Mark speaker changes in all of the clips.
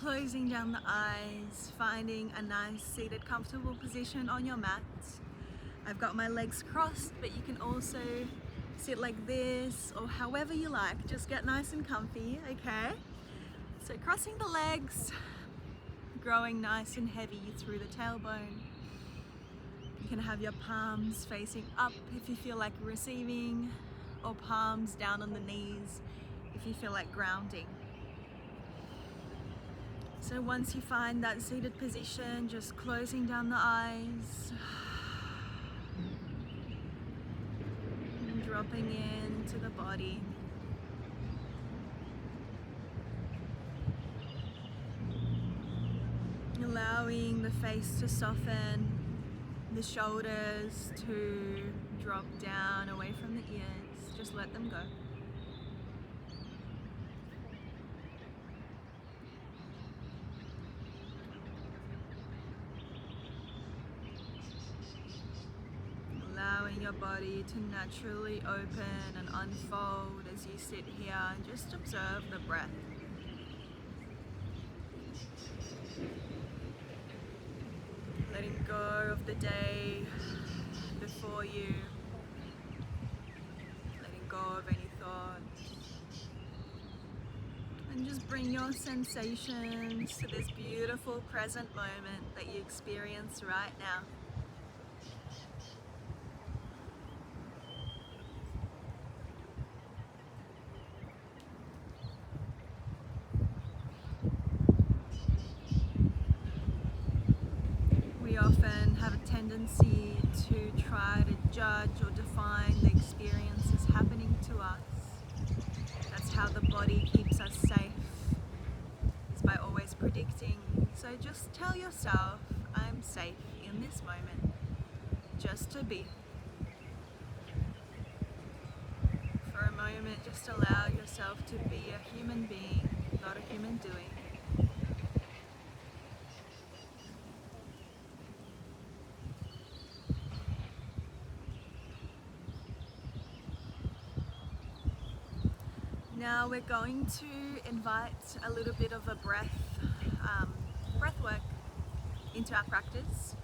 Speaker 1: closing down the eyes, finding a nice seated comfortable position on your mat. I've got my legs crossed, but you can also sit like this or however you like. Just get nice and comfy, okay? So crossing the legs, growing nice and heavy through the tailbone. You can have your palms facing up if you feel like receiving, or palms down on the knees if you feel like grounding. So once you find that seated position, just closing down the eyes, and dropping into the body. Allowing the face to soften, the shoulders to drop down away from the ears. Just let them go. Allowing your body to naturally open and unfold as you sit here and just observe the breath. Letting go of the day before you, letting go of any thoughts, and just bring your sensations to this beautiful present moment that you experience right now. We often have a tendency to try to judge or define the experiences happening to us. That's how the body keeps us safe, is by always predicting. So just tell yourself, I'm safe in this moment, just to be. For a moment, just allow yourself to be a human being, not a human doing. Now we're going to invite a little bit of a breath work into our practice.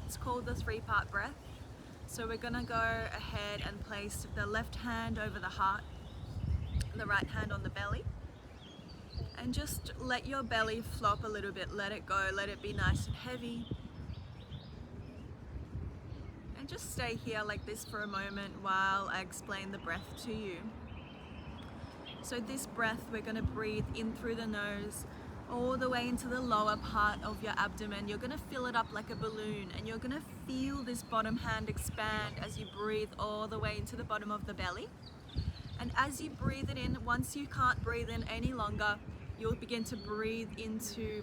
Speaker 1: It's called the 3-part breath. So we're going to go ahead and place the left hand over the heart, the right hand on the belly, and just let your belly flop a little bit. Let it go, let it be nice and heavy. And just stay here like this for a moment while I explain the breath to you. So this breath, we're going to breathe in through the nose, all the way into the lower part of your abdomen. You're going to fill it up like a balloon, and you're going to feel this bottom hand expand as you breathe all the way into the bottom of the belly. And as you breathe it in, once you can't breathe in any longer, you'll begin to breathe into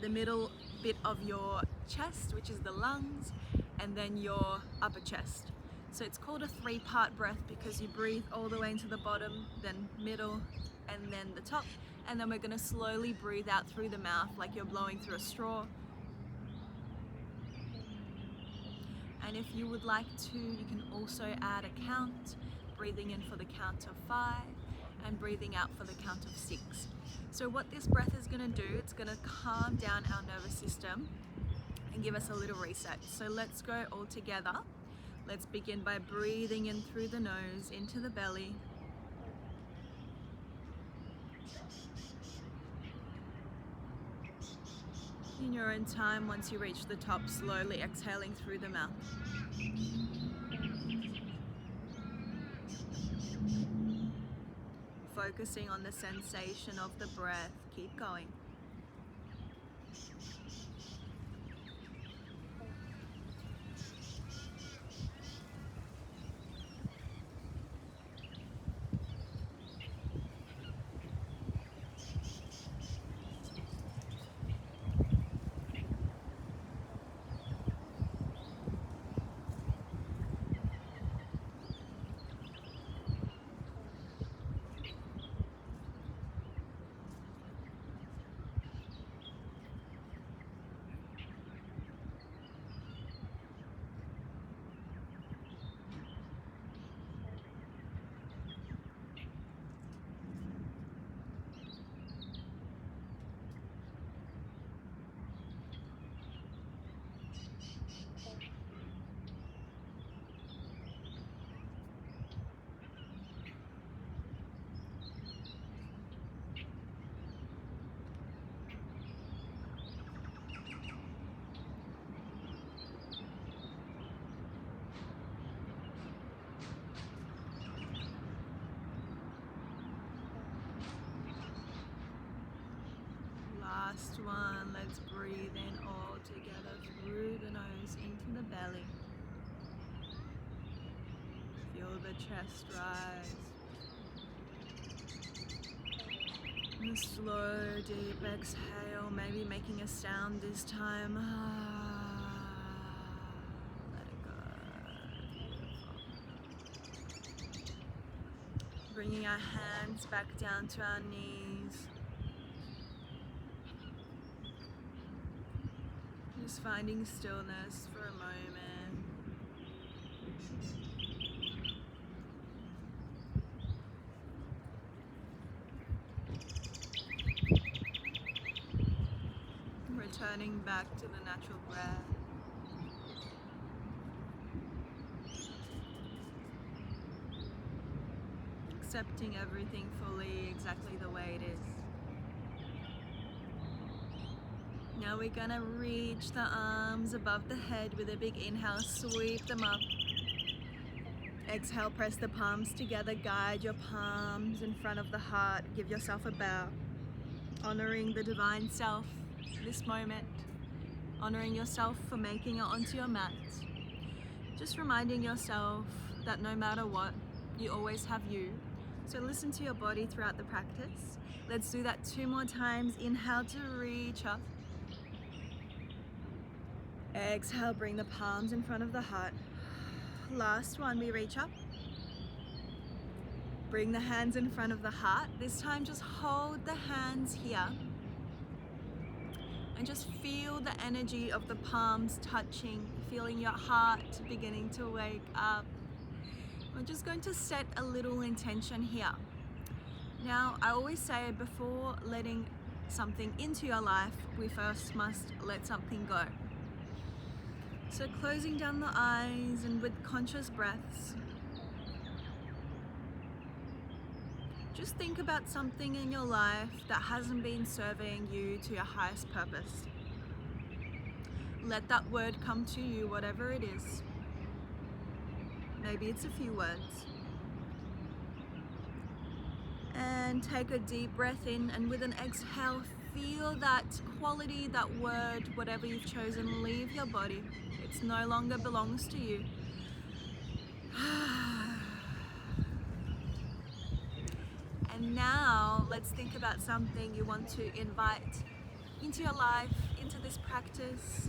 Speaker 1: the middle bit of your chest, which is the lungs, and then your upper chest. So it's called a 3-part breath because you breathe all the way into the bottom, then middle, and then the top. And then we're going to slowly breathe out through the mouth like you're blowing through a straw. And if you would like to, you can also add a count, breathing in for the count of 5 and breathing out for the count of 6. So what this breath is going to do, it's going to calm down our nervous system and give us a little reset. So let's go all together. Let's begin by breathing in through the nose, into the belly. In your own time, once you reach the top, slowly exhaling through the mouth. Focusing on the sensation of the breath. Keep going. last one. Let's breathe in all together through the nose into the belly. Feel the chest rise. And a slow, deep exhale, maybe making a sound this time. Let it go. Bringing our hands back down to our knees. Just finding stillness for a moment. Returning back to the natural breath. Accepting everything fully, exactly the way it is. Now we're gonna reach the arms above the head with a big inhale, sweep them up. Exhale, press the palms together, guide your palms in front of the heart, give yourself a bow. Honoring the divine self, this moment. Honoring yourself for making it onto your mat. Just reminding yourself that no matter what, you always have you. So listen to your body throughout the practice. Let's do that 2 more times. Inhale to reach up. Exhale, bring the palms in front of the heart. Last one, we reach up. Bring the hands in front of the heart. This time just hold the hands here. And just feel the energy of the palms touching, feeling your heart beginning to wake up. We're just going to set a little intention here. Now, I always say before letting something into your life, we first must let something go. So closing down the eyes and with conscious breaths, just think about something in your life that hasn't been serving you to your highest purpose. Let that word come to you, whatever it is. Maybe it's a few words. And take a deep breath in, and with an exhale, feel that quality, that word, whatever you've chosen, leave your body. It no longer belongs to you. And now let's think about something you want to invite into your life, into this practice.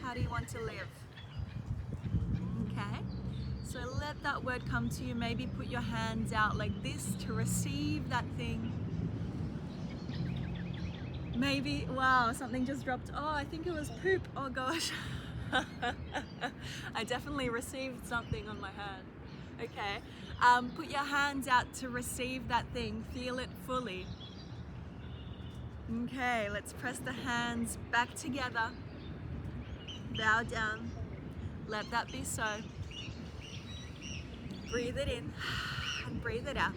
Speaker 1: How do you want to live? Okay, so let that word come to you. Maybe put your hands out like this to receive that thing. Maybe, wow, something just dropped. Oh, I think it was poop. Oh gosh. I definitely received something on my hand. Okay, put your hands out to receive that thing. Feel it fully. Okay, let's press the hands back together. Bow down. Let that be so. Breathe it in and breathe it out.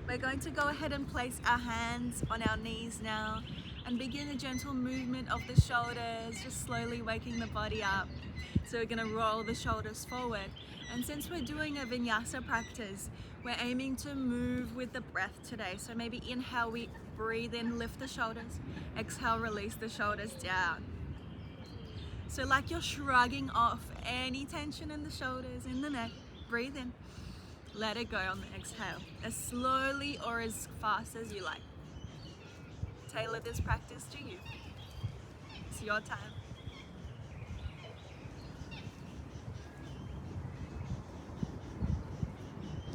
Speaker 1: We're going to go ahead and place our hands on our knees now and begin a gentle movement of the shoulders, just slowly waking the body up. So we're going to roll the shoulders forward. And since we're doing a vinyasa practice, we're aiming to move with the breath today. So maybe inhale, we breathe in, lift the shoulders. Exhale, release the shoulders down. So like you're shrugging off any tension in the shoulders, in the neck. Breathe in. Let it go on the exhale, as slowly or as fast as you like. Tailor this practice to you. It's your time.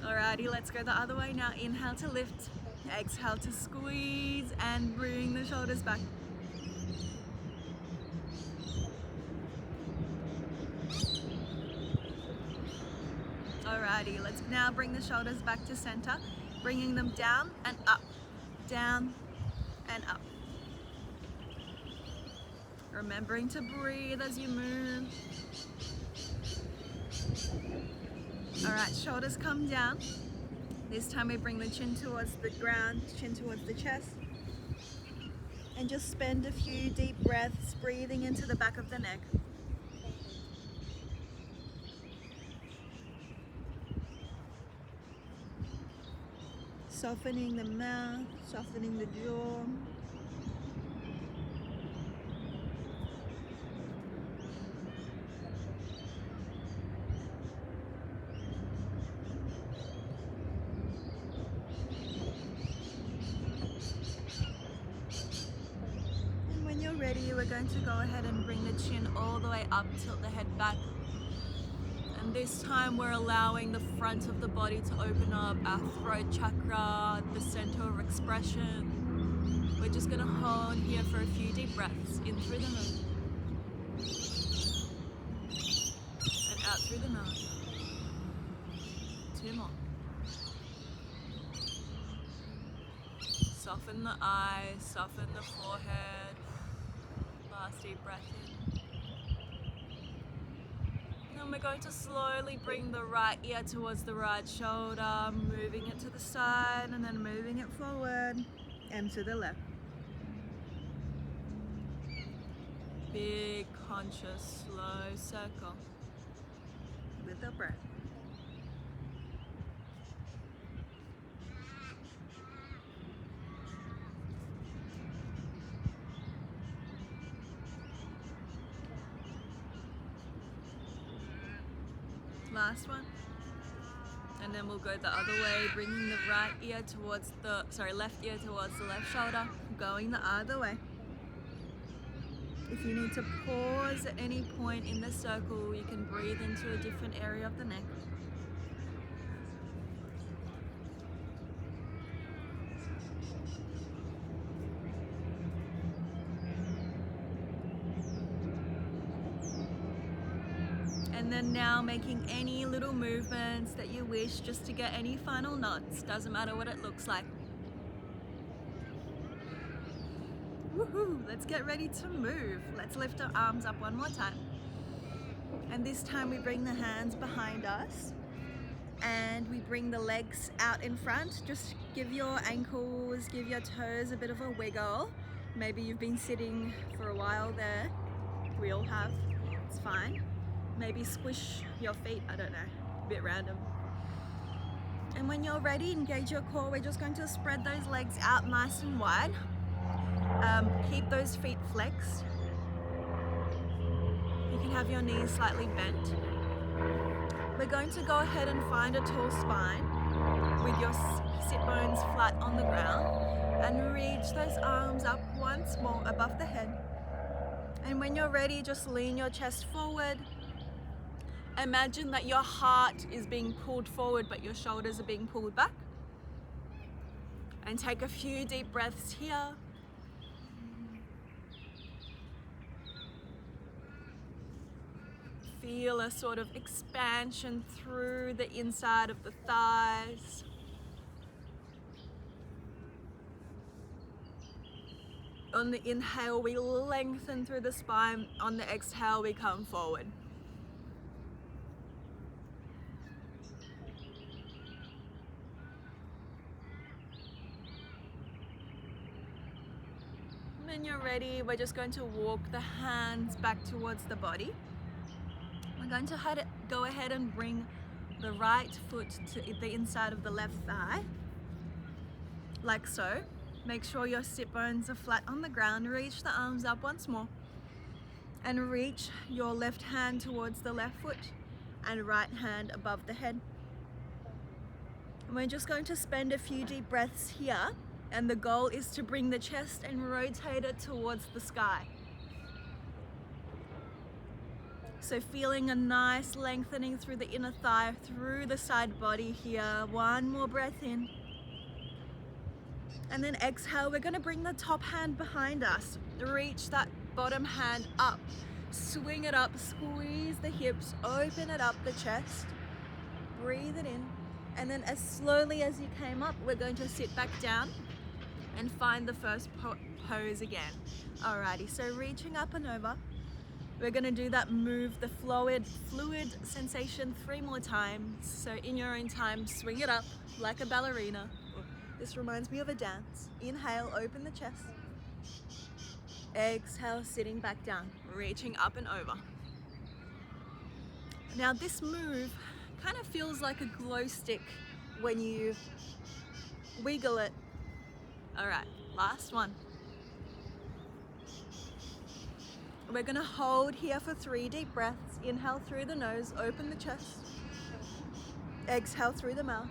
Speaker 1: Alrighty, let's go the other way now. Inhale to lift, exhale to squeeze and bring the shoulders back. Alrighty, let's now bring the shoulders back to center, bringing them down and up, down and up. Remembering to breathe as you move. Alright, shoulders come down. This time we bring the chin towards the ground, chin towards the chest. And just spend a few deep breaths breathing into the back of the neck. Softening the mouth, softening the jaw. ready, we're going to go ahead and bring the chin all the way up, tilt the head back. And this time we're allowing the front of the body to open up, our throat chakra, the center of expression. We're just gonna hold here for a few deep breaths, in through the nose and out through the mouth. 2 more. Soften the eyes, soften the forehead. Last deep breath in. And we're going to slowly bring the right ear towards the right shoulder, moving it to the side and then moving it forward and to the left. Big, conscious, slow circle with the breath. Last one. And then we'll go the other way, bringing the right ear towards the, left ear towards the left shoulder, going the other way. If you need to pause at any point in the circle, you can breathe into a different area of the neck. And then now making any little movements that you wish, just to get any final knots. Doesn't matter what it looks like. Woohoo! Let's get ready to move. Let's lift our arms up one more time. And this time we bring the hands behind us and we bring the legs out in front. Just give your ankles, give your toes a bit of a wiggle. Maybe you've been sitting for a while there. We all have. It's fine. Maybe squish your feet, I don't know, a bit random. And when you're ready, engage your core. We're just going to spread those legs out nice and wide. Keep those feet flexed. You can have your knees slightly bent. We're going to go ahead and find a tall spine with your sit bones flat on the ground and reach those arms up once more above the head. And when you're ready, just lean your chest forward. Imagine that your heart is being pulled forward, but your shoulders are being pulled back. And take a few deep breaths here. Feel a sort of expansion through the inside of the thighs. On the inhale, we lengthen through the spine. On the exhale, we come forward. When you're ready, we're just going to walk the hands back towards the body. We're going to go ahead and bring the right foot to the inside of the left thigh, like so. Make sure your sit bones are flat on the ground. Reach the arms up once more. And reach your left hand towards the left foot and right hand above the head. And we're just going to spend a few deep breaths here. And the goal is to bring the chest and rotate it towards the sky. So feeling a nice lengthening through the inner thigh, through the side body here. One more breath in. And then exhale, we're gonna bring the top hand behind us. Reach that bottom hand up. Swing it up, squeeze the hips, open it up the chest. Breathe it in. And then as slowly as you came up, we're going to sit back down and find the first pose again. Alrighty, so reaching up and over. We're gonna do that move, the fluid sensation 3 more times. So in your own time, swing it up like a ballerina. This reminds me of a dance. Inhale, open the chest. Exhale, sitting back down, reaching up and over. Now this move kind of feels like a glow stick when you wiggle it. All right, last one. We're gonna hold here for 3 deep breaths. Inhale through the nose, open the chest. Exhale through the mouth.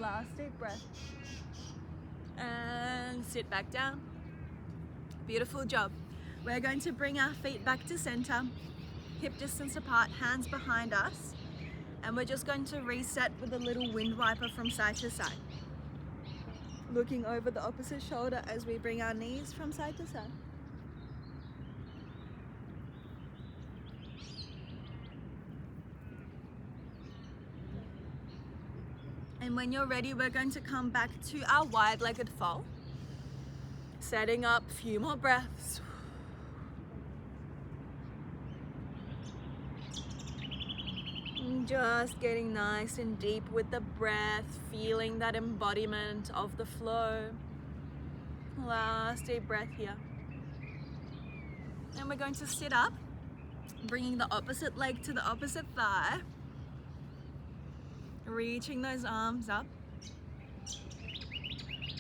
Speaker 1: Last deep breath. And sit back down. Beautiful job. We're going to bring our feet back to center, hip distance apart, hands behind us, and we're just going to reset with a little wind wiper from side to side. Looking over the opposite shoulder as we bring our knees from side to side. And when you're ready, we're going to come back to our wide-legged fold. Setting up a few more breaths. And just getting nice and deep with the breath, feeling that embodiment of the flow. Last deep breath here. And we're going to sit up, bringing the opposite leg to the opposite thigh. Reaching those arms up.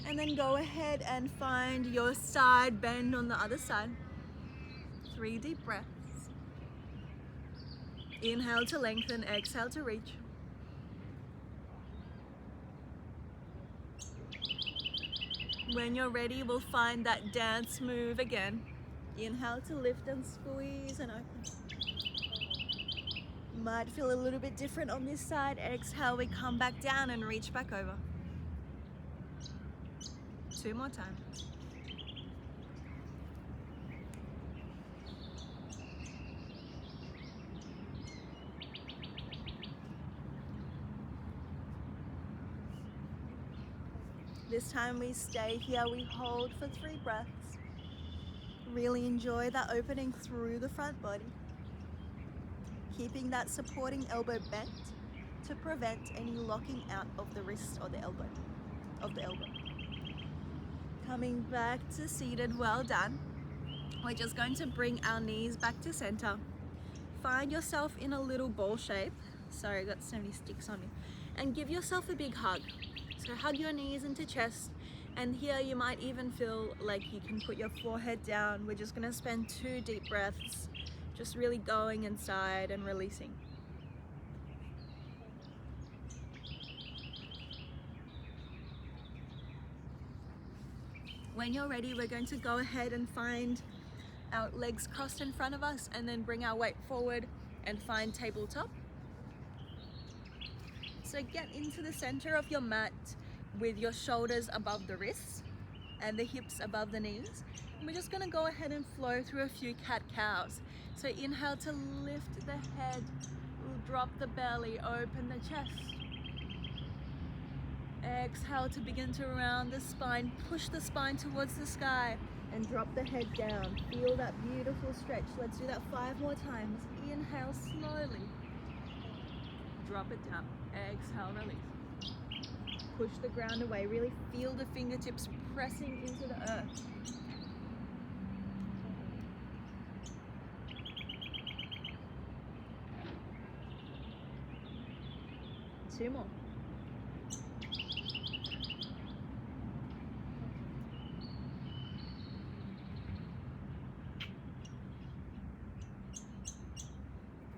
Speaker 1: And then go ahead and find your side bend on the other side. 3 deep breaths. Inhale to lengthen, exhale to reach. When you're ready, we'll find that dance move again. Inhale to lift and squeeze and open. Might feel a little bit different on this side. Exhale, we come back down and reach back over. 2 more times. This time we stay here, we hold for 3 breaths. Really enjoy that opening through the front body. Keeping that supporting elbow bent to prevent any locking out of the wrist or the elbow. Coming back to seated, well done. We're just going to bring our knees back to center. Find yourself in a little ball shape. Sorry, I got so many sticks on me. And give yourself a big hug. So hug your knees into chest, and here you might even feel like you can put your forehead down. We're just gonna spend 2 deep breaths, just really going inside and releasing. When you're ready, we're going to go ahead and find our legs crossed in front of us and then bring our weight forward and find tabletop. So get into the center of your mat with your shoulders above the wrists and the hips above the knees. And we're just gonna go ahead and flow through a few cat-cows. So inhale to lift the head, we'll drop the belly, open the chest. Exhale to begin to round the spine, push the spine towards the sky and drop the head down. Feel that beautiful stretch. Let's do that 5 more times. Inhale slowly. Drop it down. Exhale, release. Push the ground away. Really feel the fingertips pressing into the earth. Two more.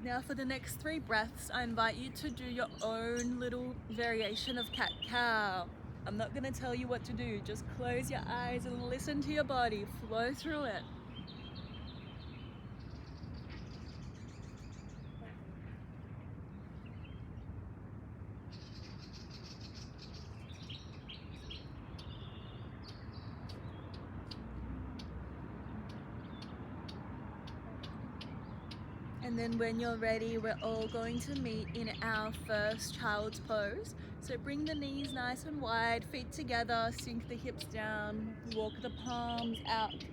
Speaker 1: Now for the next 3 breaths, I invite you to do your own little variation of cat-cow. I'm not gonna tell you what to do, just close your eyes and listen to your body, flow through it. And then when you're ready, we're all going to meet in our first child's pose. So bring the knees nice and wide, feet together, sink the hips down, walk the palms out,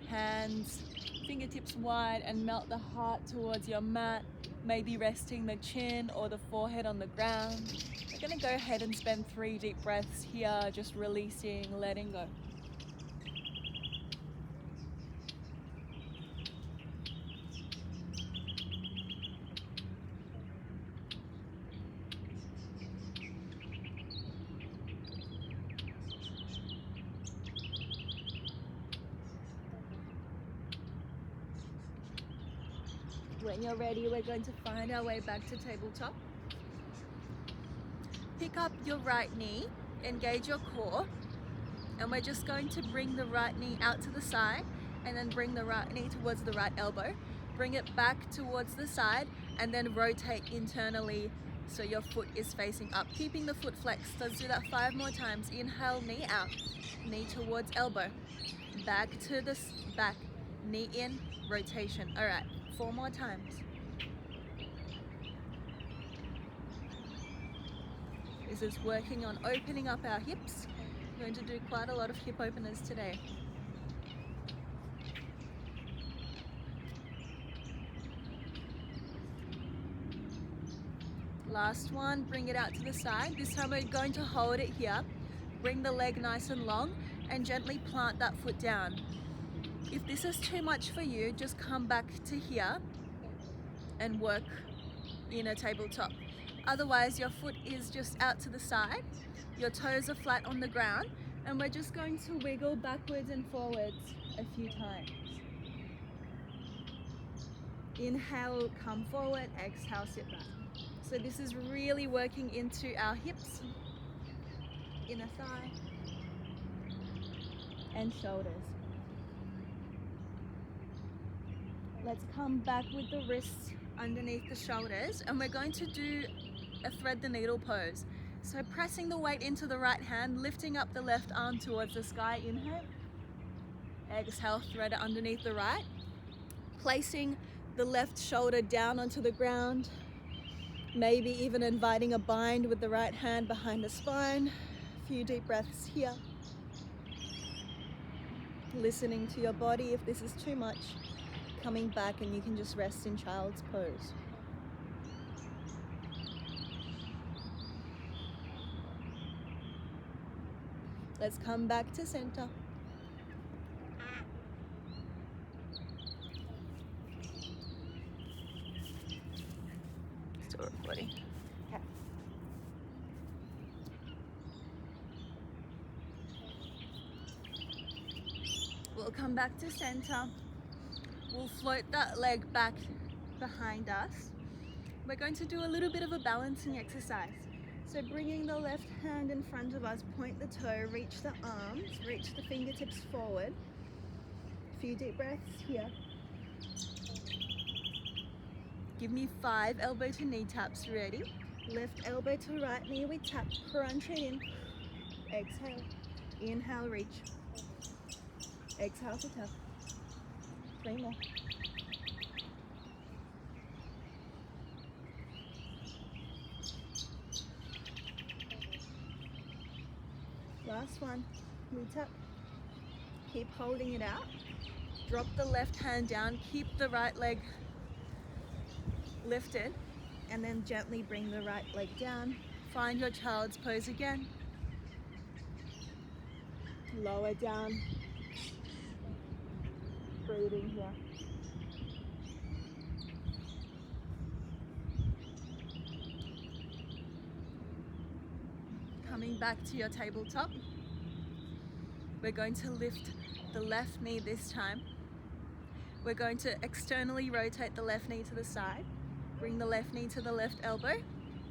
Speaker 1: hands, fingertips wide, and melt the heart towards your mat, maybe resting the chin or the forehead on the ground. We're gonna go ahead and spend 3 deep breaths here, just releasing, letting go. When you're ready, we're going to find our way back to tabletop. Pick up your right knee, engage your core, and we're just going to bring the right knee out to the side and then bring the right knee towards the right elbow. Bring it back towards the side and then rotate internally so your foot is facing up, keeping the foot flexed. Let's do that 5 more times. Inhale, knee out, knee towards elbow, back to the back, knee in, rotation. All right, 4 more times. This is working on opening up our hips. We're going to do quite a lot of hip openers today. Last one, bring it out to the side. This time we're going to hold it here. Bring the leg nice and long and gently plant that foot down. If this is too much for you, just come back to here and work in a tabletop. Otherwise, your foot is just out to the side, your toes are flat on the ground, and we're just going to wiggle backwards and forwards a few times. Inhale, come forward, exhale, sit back. So this is really working into our hips, inner thigh, and shoulders. Let's come back with the wrists underneath the shoulders, and we're going to do a thread the needle pose. So pressing the weight into the right hand, lifting up the left arm towards the sky, inhale. Exhale, thread it underneath the right. Placing the left shoulder down onto the ground, maybe even inviting a bind with the right hand behind the spine. A few deep breaths here. Listening to your body. If this is too much, coming back and you can just rest in child's pose. Let's come back to center. Still recording. Okay. We'll come back to center. We'll float that leg back behind us. We're going to do a little bit of a balancing exercise. So bringing the left hand in front of us, point the toe, reach the arms, reach the fingertips forward. A few deep breaths here. Give me 5 elbow to knee taps, ready? Left elbow to right knee, we tap, crunch it in. Exhale, inhale, reach. Exhale to tap. 3 more. Last one, we tap. Keep holding it out. Drop the left hand down, keep the right leg lifted, and then gently bring the right leg down. Find your child's pose again. Lower down. Breathing here. Coming back to your tabletop. We're going to lift the left knee this time. We're going to externally rotate the left knee to the side. Bring the left knee to the left elbow.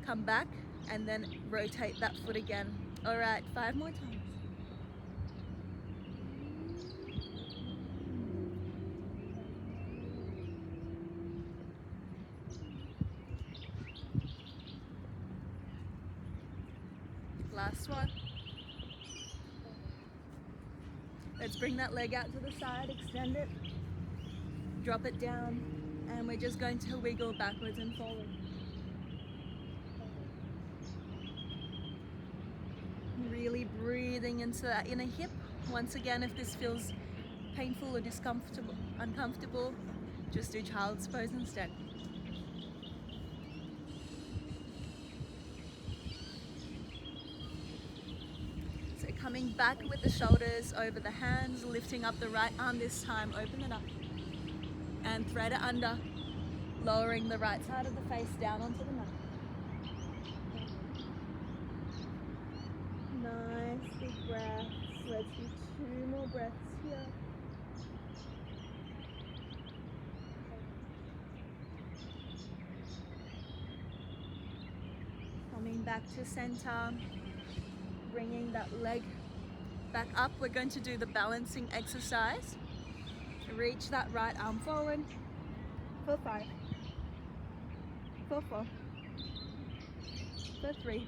Speaker 1: Come back and then rotate that foot again. All right, 5 more times. Last one. Let's bring that leg out to the side, extend it, drop it down, and we're just going to wiggle backwards and forward. Really breathing into that inner hip. Once again, if this feels painful or uncomfortable, just do child's pose instead. Coming back with the shoulders over the hands, lifting up the right arm this time, open it up and thread it under, lowering the right side of the face down onto the mat. Nice big breaths. Let's do 2 more breaths here. Coming back to center, bringing that leg back up. We're going to do the balancing exercise. Reach that right arm forward for 5, for 4, for 3.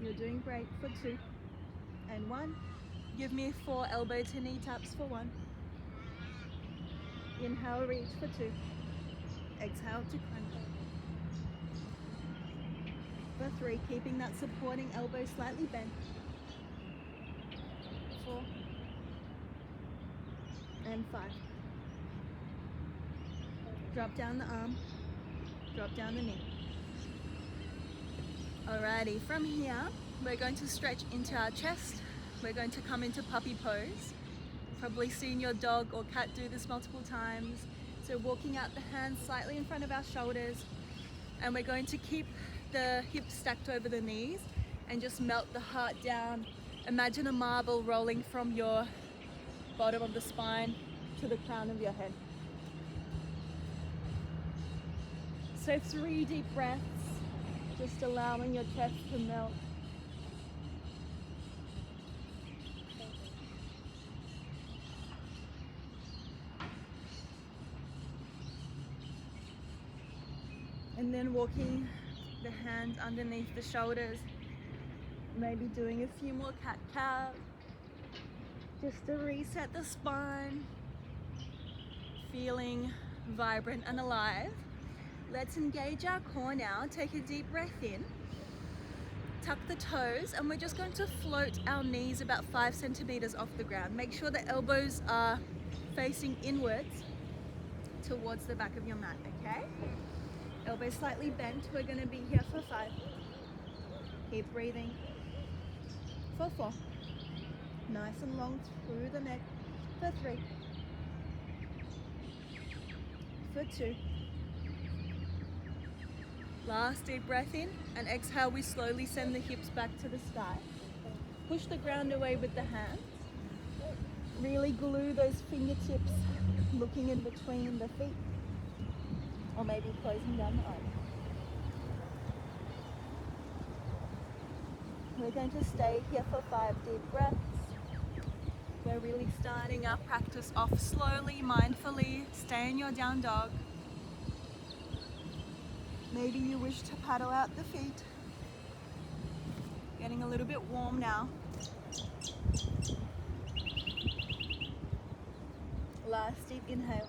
Speaker 1: You're doing great for 2 and 1. Give me 4 elbow to knee taps for 1. Inhale, reach for 2. Exhale to crank. For 3, keeping that supporting elbow slightly bent. 4 and 5. Drop down the arm, drop down the knee. Alrighty, from here, we're going to stretch into our chest. We're going to come into puppy pose. Probably seen your dog or cat do this multiple times. So walking out the hands slightly in front of our shoulders, and we're going to keep the hips stacked over the knees and just melt the heart down. Imagine a marble rolling from your bottom of the spine to the crown of your head. So 3 deep breaths, just allowing your chest to melt. And then walking the hands underneath the shoulders, maybe doing a few more cat-cow, just to reset the spine, feeling vibrant and alive. Let's engage our core now. Take a deep breath in, tuck the toes, and we're just going to float our knees about 5 centimeters off the ground. Make sure the elbows are facing inwards towards the back of your mat, okay? Elbows slightly bent. We're going to be here for 5. Keep breathing. For 4. Nice and long through the neck. For 3. For 2. Last deep breath in, and exhale, we slowly send the hips back to the sky. Push the ground away with the hands. Really glue those fingertips, looking in between the feet, or maybe closing down the eyes. We're going to stay here for 5 deep breaths. We're really starting our practice off slowly, mindfully. Stay in your down dog. Maybe you wish to paddle out the feet. Getting a little bit warm now. Last deep inhale.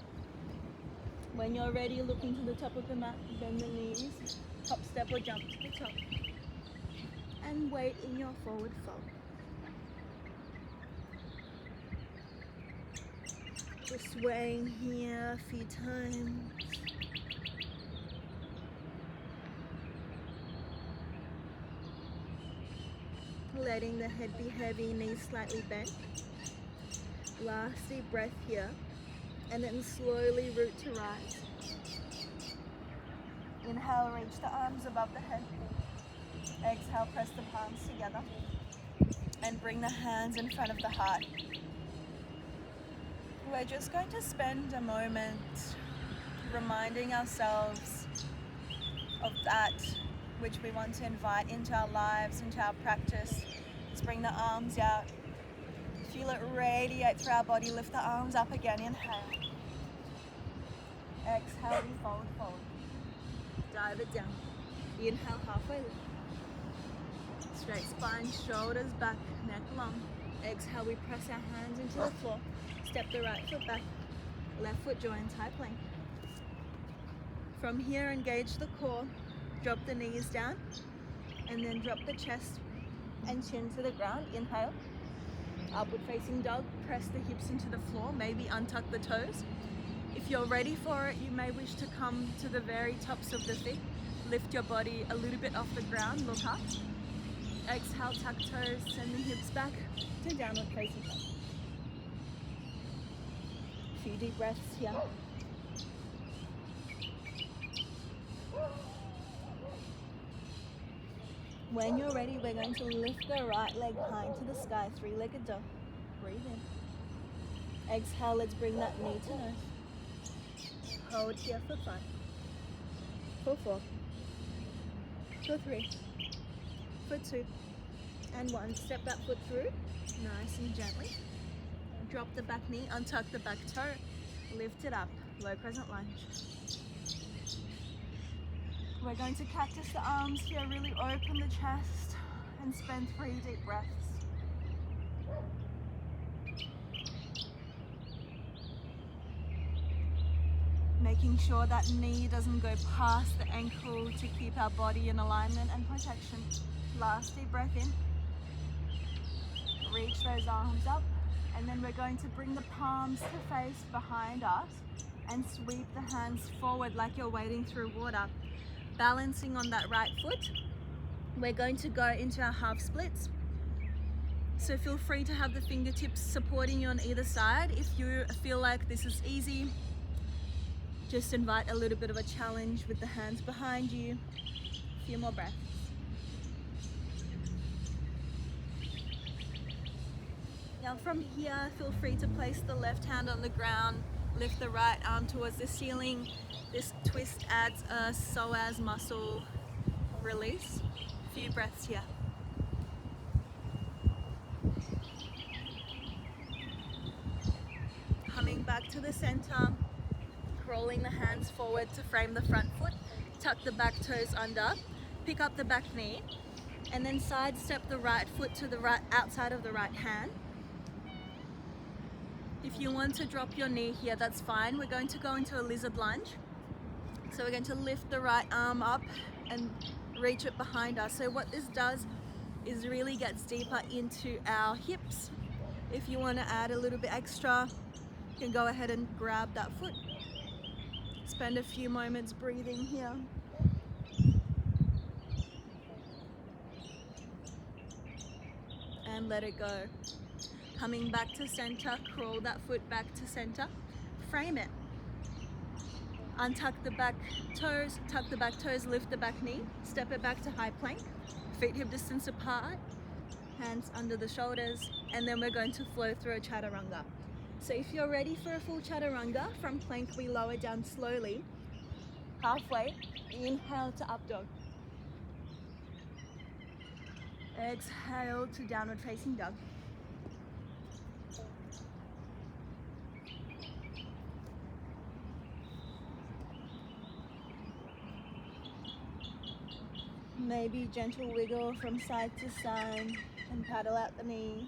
Speaker 1: When you're ready, look into the top of the mat, bend the knees, hop, step or jump to the top. And wait in your forward fold. Just swaying here a few times. Letting the head be heavy, knees slightly bent. Last deep breath here, and then slowly root to rise. Inhale, reach the arms above the head. Exhale, press the palms together and bring the hands in front of the heart. We're just going to spend a moment reminding ourselves of that which we want to invite into our lives, into our practice. Just bring the arms out. Feel it radiate through our body. Lift the arms up again. Inhale. Exhale, we fold, fold. Dive it down. Inhale, halfway lift. Straight spine, shoulders back, neck long. Exhale, we press our hands into the floor. Step the right foot back. Left foot joins high plank. From here, engage the core. Drop the knees down, and then drop the chest and chin to the ground. Inhale. Upward facing dog. Press the hips into the floor. Maybe untuck the toes. If you're ready for it, you may wish to come to the very tops of the feet. Lift your body a little bit off the ground. Look up. Exhale, tuck toes. Send the hips back to downward facing dog. A few deep breaths here. When you're ready, we're going to lift the right leg high into the sky, 3-legged dog. Breathe in. Exhale, let's bring that knee to nose. Hold here for 5, for 4, for 3, for 2, and 1. Step that foot through, nice and gently. Drop the back knee, untuck the back toe, lift it up, low crescent lunge. We're going to cactus the arms here, really open the chest and spend 3 deep breaths. Making sure that knee doesn't go past the ankle to keep our body in alignment and protection. Last deep breath in. Reach those arms up, and then we're going to bring the palms to face behind us and sweep the hands forward like you're wading through water. Balancing on that right foot, we're going to go into our half splits. So feel free to have the fingertips supporting you on either side. If you feel like this is easy, just invite a little bit of a challenge with the hands behind you. A few more breaths. Now from here, feel free to place the left hand on the ground, lift the right arm towards the ceiling. This twist adds a psoas muscle release. A few breaths here. Coming back to the center, crawling the hands forward to frame the front foot, tuck the back toes under, pick up the back knee, and then sidestep the right foot to the right outside of the right hand. If you want to drop your knee here, that's fine. We're going to go into a lizard lunge. So we're going to lift the right arm up and reach it behind us. So what this does is really gets deeper into our hips. If you want to add a little bit extra, you can go ahead and grab that foot. Spend a few moments breathing here. And let it go. Coming back to center, crawl that foot back to center, frame it. Untuck the back toes, tuck the back toes, lift the back knee, step it back to high plank, feet hip distance apart, hands under the shoulders, and then we're going to flow through a chaturanga. So if you're ready for a full chaturanga, from plank we lower down slowly, halfway, inhale to up dog. Exhale to downward facing dog. Maybe gentle wiggle from side to side and paddle out the knees.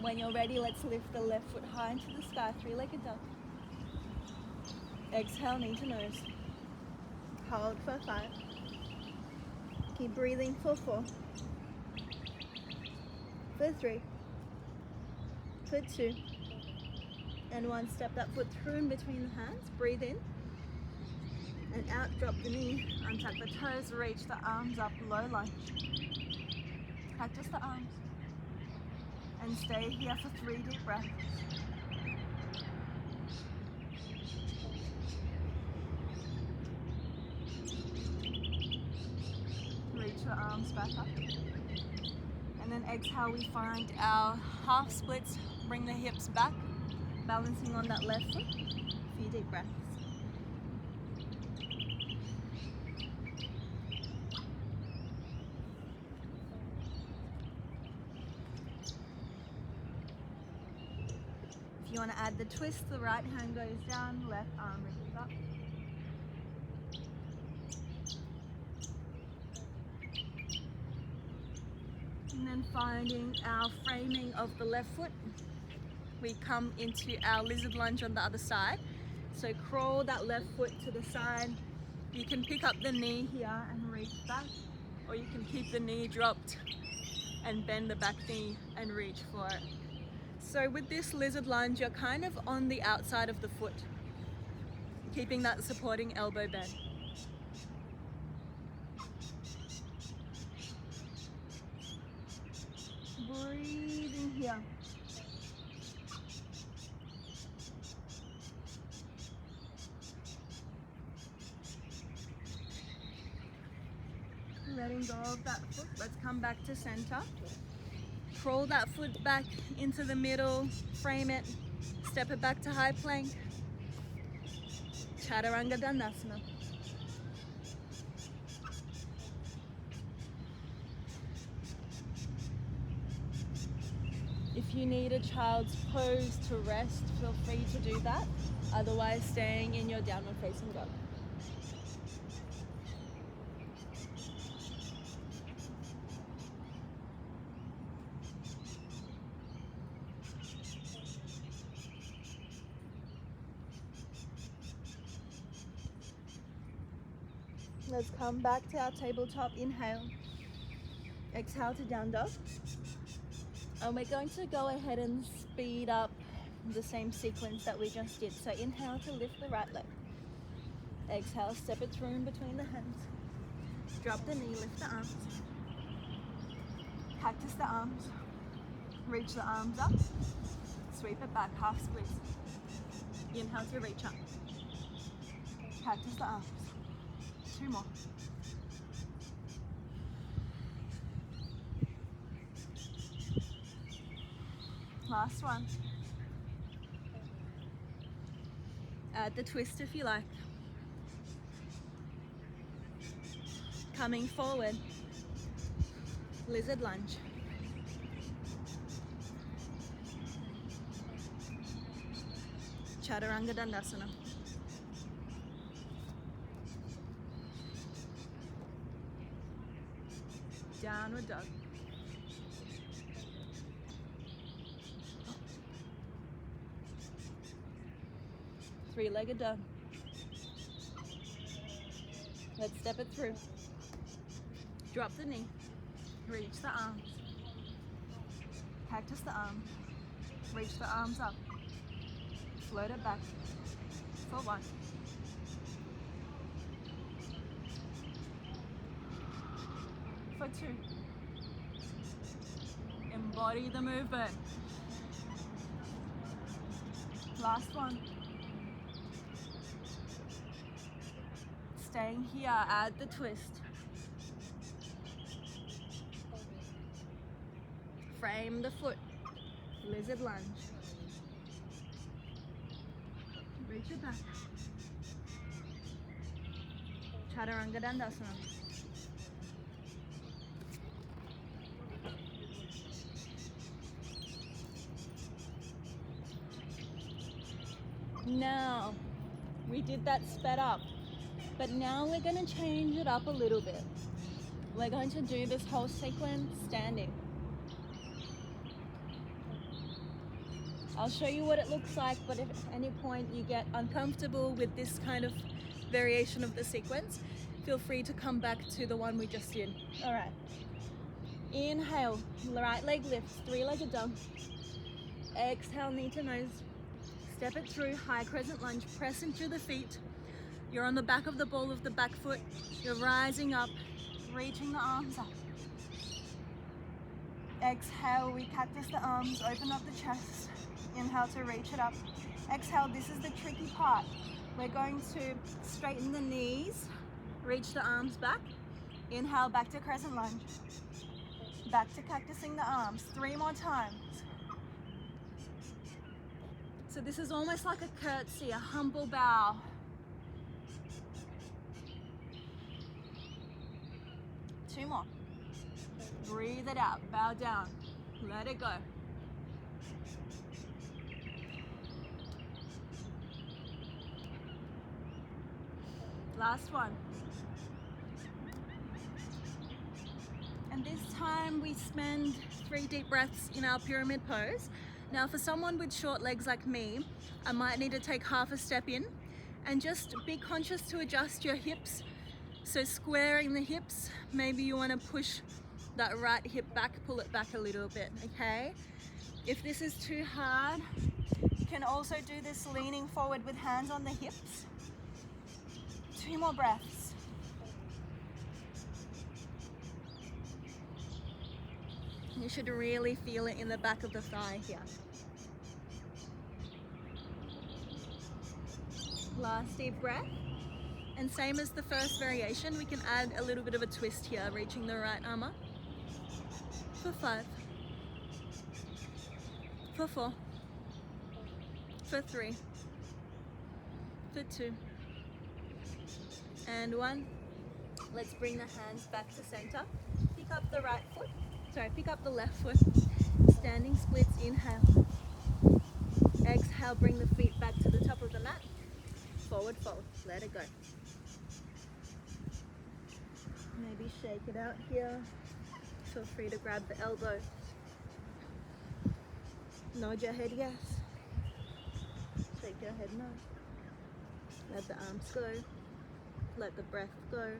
Speaker 1: When you're ready, let's lift the left foot high into the sky, 3-legged dog. Exhale, knee to nose. Hold for 5. Keep breathing for 4. For 3. For 2. And 1, step that foot through in between the hands, breathe in and out, drop the knee, untuck the toes, reach the arms up, low lunge. Cactus the arms and stay here for 3 deep breaths. Reach the arms back up. And then exhale, we find our half splits, bring the hips back. Balancing on that left foot, a few deep breaths. If you want to add the twist, the right hand goes down, left arm reaches up. And then finding our framing of the left foot, we come into our lizard lunge on the other side. So crawl that left foot to the side. You can pick up the knee here and reach back, or you can keep the knee dropped and bend the back knee and reach for it. So with this lizard lunge, you're kind of on the outside of the foot, keeping that supporting elbow bend. Breathing here. Letting go of that foot. Let's come back to center. Crawl that foot back into the middle, frame it, step it back to high plank, Chaturanga Dandasana. If you need a child's pose to rest, feel free to do that. Otherwise, staying in your downward facing dog. Let's come back to our tabletop. Inhale. Exhale to down dog. And we're going to go ahead and speed up the same sequence that we just did. So inhale to lift the right leg. Exhale, step it through in between the hands. Drop the knee, lift the arms. Cactus the arms. Reach the arms up. Sweep it back, half squeeze. Inhale to reach up. Cactus the arms. 2 more. Last one. Add the twist if you like. Coming forward. Lizard lunge. Chaturanga Dandasana. Downward dog. Three-legged dog. Let's step it through. Drop the knee. Reach the arms. Cactus the arms. Reach the arms up. Float it back. For 1. For 2. Embody the movement. Last one. Staying here, add the twist. Frame the foot. Lizard lunge. Reach it back. Chaturanga Dandasana. Now, we did that sped up, but now we're going to change it up a little bit. We're going to do this whole sequence standing. I'll show you what it looks like, but if at any point you get uncomfortable with this kind of variation of the sequence, feel free to come back to the one we just did. All right. Inhale, right leg lifts, three-legged dog. Exhale, knee to nose. Step it through, high crescent lunge, press into the feet. You're on the back of the ball of the back foot. You're rising up, reaching the arms up. Exhale, we cactus the arms, open up the chest. Inhale to reach it up. Exhale, this is the tricky part. We're going to straighten the knees, reach the arms back. Inhale, back to crescent lunge. Back to cactusing the arms. 3 more times. So this is almost like a curtsy, a humble bow. Two more. Breathe it out, bow down, let it go. Last one. And this time we spend 3 deep breaths in our pyramid pose. Now for someone with short legs like me, I might need to take half a step in and just be conscious to adjust your hips. So squaring the hips, maybe you want to push that right hip back, pull it back a little bit, okay? If this is too hard, you can also do this leaning forward with hands on the hips. 2 more breaths. You should really feel it in the back of the thigh here. Last deep breath. And same as the first variation, we can add a little bit of a twist here, reaching the right arm up. For 5. For 4. For 3. For 2. And one. Let's bring the hands back to center. Pick up the pick up the left foot. Standing splits, inhale. Exhale, bring the feet back to the top of the mat. Forward fold, let it go. Maybe shake it out here. Feel free to grab the elbow. Nod your head yes. Shake your head no. Let the arms go. Let the breath go.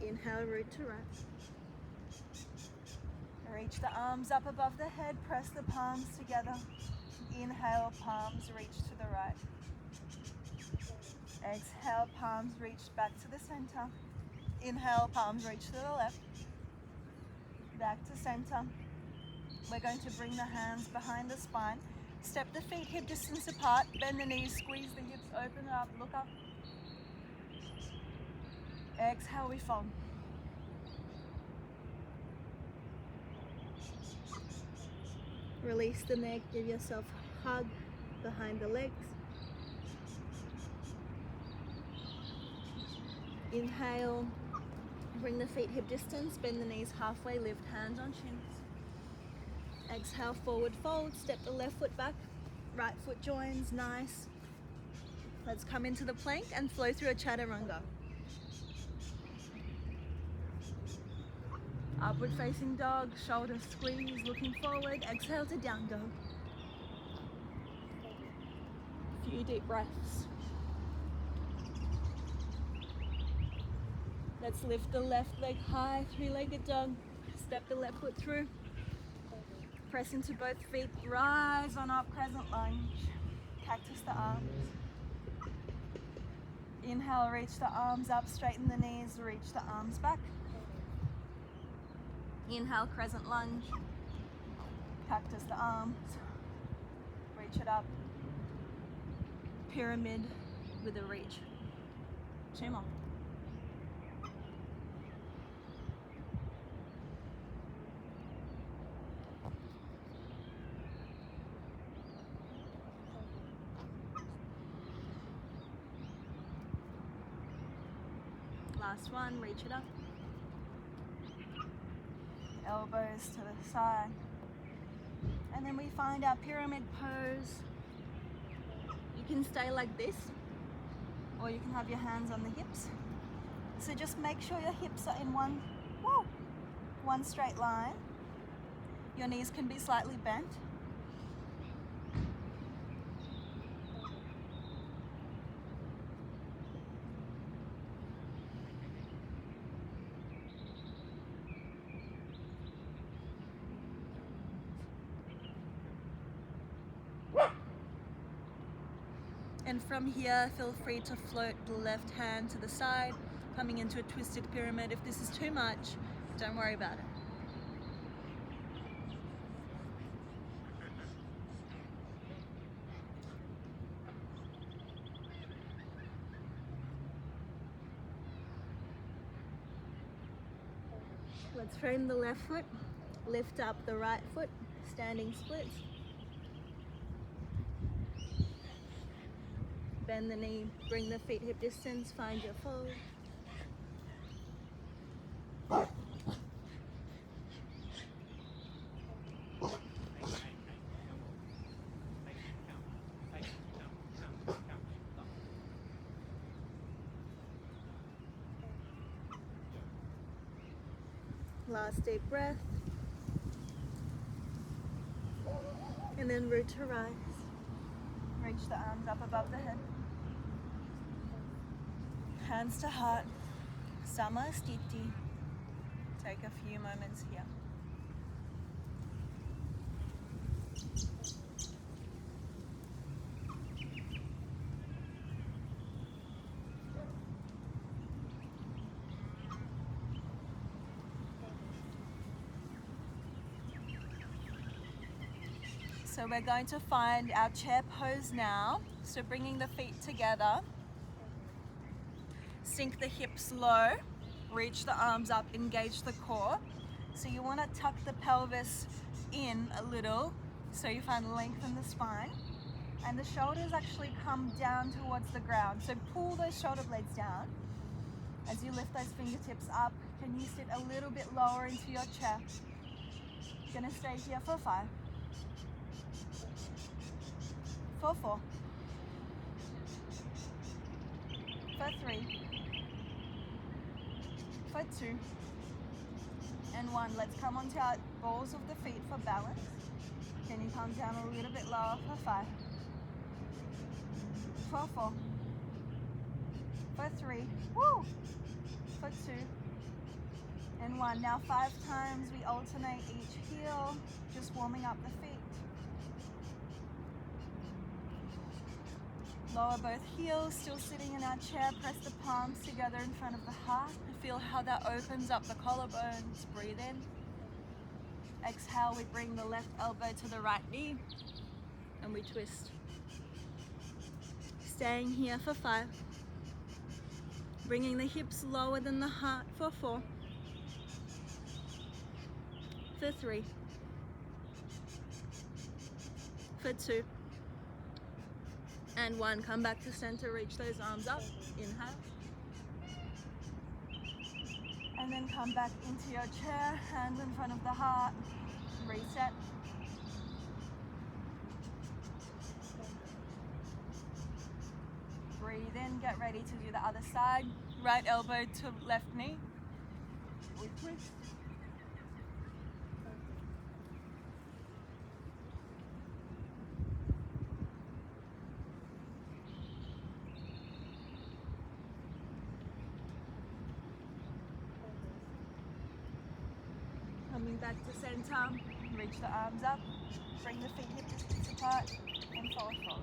Speaker 1: Inhale, root to right. Reach the arms up above the head. Press the palms together. Inhale, palms reach to the right. Exhale, palms reach back to the center. Inhale, palms reach to the left. Back to center. We're going to bring the hands behind the spine. Step the feet hip distance apart. Bend the knees, squeeze the hips, open up, look up. Exhale, we fold. Release the neck, give yourself a hug behind the legs. Inhale, bring the feet hip distance, bend the knees halfway, lift hands on shins. Exhale, forward fold, step the left foot back, right foot joins, nice. Let's come into the plank and flow through a chaturanga. Upward facing dog, shoulder squeeze, looking forward. Exhale to down dog. Few deep breaths. Let's lift the left leg high, three-legged dog. Step the left foot through. Press into both feet, rise on up, crescent lunge. Cactus the arms. Inhale, reach the arms up, straighten the knees, reach the arms back. Inhale, crescent lunge. Cactus the arms. Reach it up. Pyramid with a reach. Two more. Last one, reach it up. Elbows to the side. And then we find our pyramid pose. You can stay like this, or you can have your hands on the hips. So just make sure your hips are in one straight line. Your knees can be slightly bent. And from here, feel free to float the left hand to the side, coming into a twisted pyramid. If this is too much, don't worry about it. Let's frame the left foot, lift up the right foot, standing splits. Bend the knee, bring the feet hip distance, find your fold. Last deep breath. And then root to rise. Reach the arms up above the head. Hands to heart. Samastiti. Take a few moments here. So we're going to find our chair pose now. So bringing the feet together. Sink the hips low, reach the arms up, engage the core. So you want to tuck the pelvis in a little so you find length in the spine. and the shoulders actually come down towards the ground. So pull those shoulder blades down. As you lift those fingertips up, can you sit a little bit lower into your chair? Gonna stay here for 5, for 4, for 3, for 2, and 1. Let's come onto our balls of the feet for balance. Can you come down a little bit lower for 5, for 4, for 3, woo, for 2, and 1. Now 5 times we alternate each heel, just warming up the feet. Lower both heels, still sitting in our chair. Press the palms together in front of the heart. Feel how that opens up the collarbones. Breathe in. Exhale, we bring the left elbow to the right knee and we twist. Staying here for 5. Bringing the hips lower than the heart for 4, for 3, for 2, and 1. Come back to center, reach those arms up, inhale. And then come back into your chair, hands in front of the heart, reset. Breathe in, get ready to do the other side. Right elbow to left knee. We twist. Coming back to center, reach the arms up, bring the feet hip distance apart, and forward fold.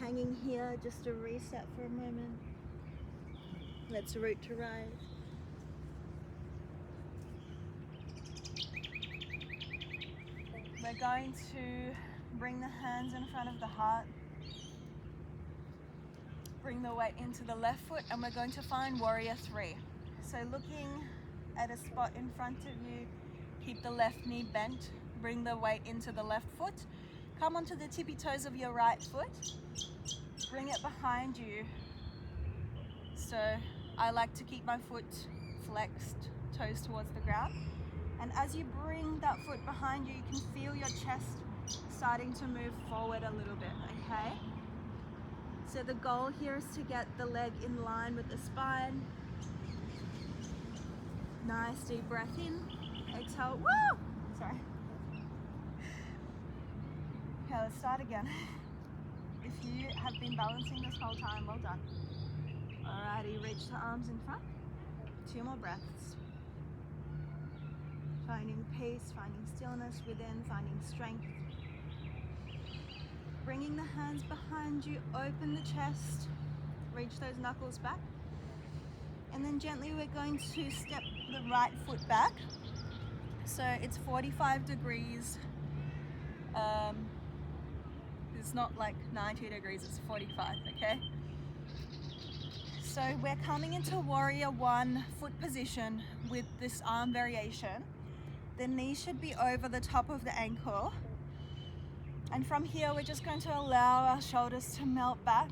Speaker 1: Hanging here just to reset for a moment. Let's root to rise. We're going to bring the hands in front of the heart. Bring the weight into the left foot, and we're going to find warrior 3. So looking at a spot in front of you, keep the left knee bent, bring the weight into the left foot, come onto the tippy toes of your right foot, bring it behind you. So I like to keep my foot flexed, toes towards the ground. And as you bring that foot behind you, you can feel your chest starting to move forward a little bit, okay? So the goal here is to get the leg in line with the spine. Nice deep breath in, exhale, woo! Sorry. Okay, let's start again. If you have been balancing this whole time, well done. Alrighty, reach the arms in front. 2 more breaths. Finding peace, finding stillness within, finding strength. Bringing the hands behind you, open the chest, reach those knuckles back. And then gently we're going to step the right foot back. So it's 45 degrees. It's not like 90 degrees, it's 45, okay? So we're coming into warrior 1 foot position with this arm variation. The knee should be over the top of the ankle. And from here, we're just going to allow our shoulders to melt back.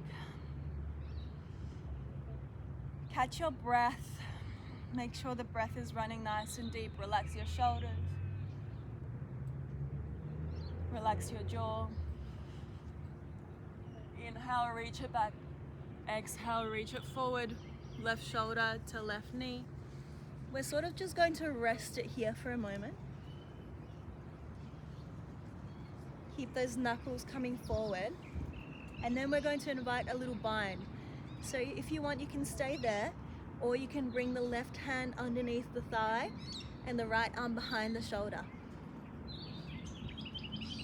Speaker 1: Catch your breath. Make sure the breath is running nice and deep. Relax your shoulders. Relax your jaw. Inhale, reach it back. Exhale, reach it forward. Left shoulder to left knee. We're sort of just going to rest it here for a moment. Keep those knuckles coming forward. And then we're going to invite a little bind. So if you want, you can stay there, or you can bring the left hand underneath the thigh and the right arm behind the shoulder.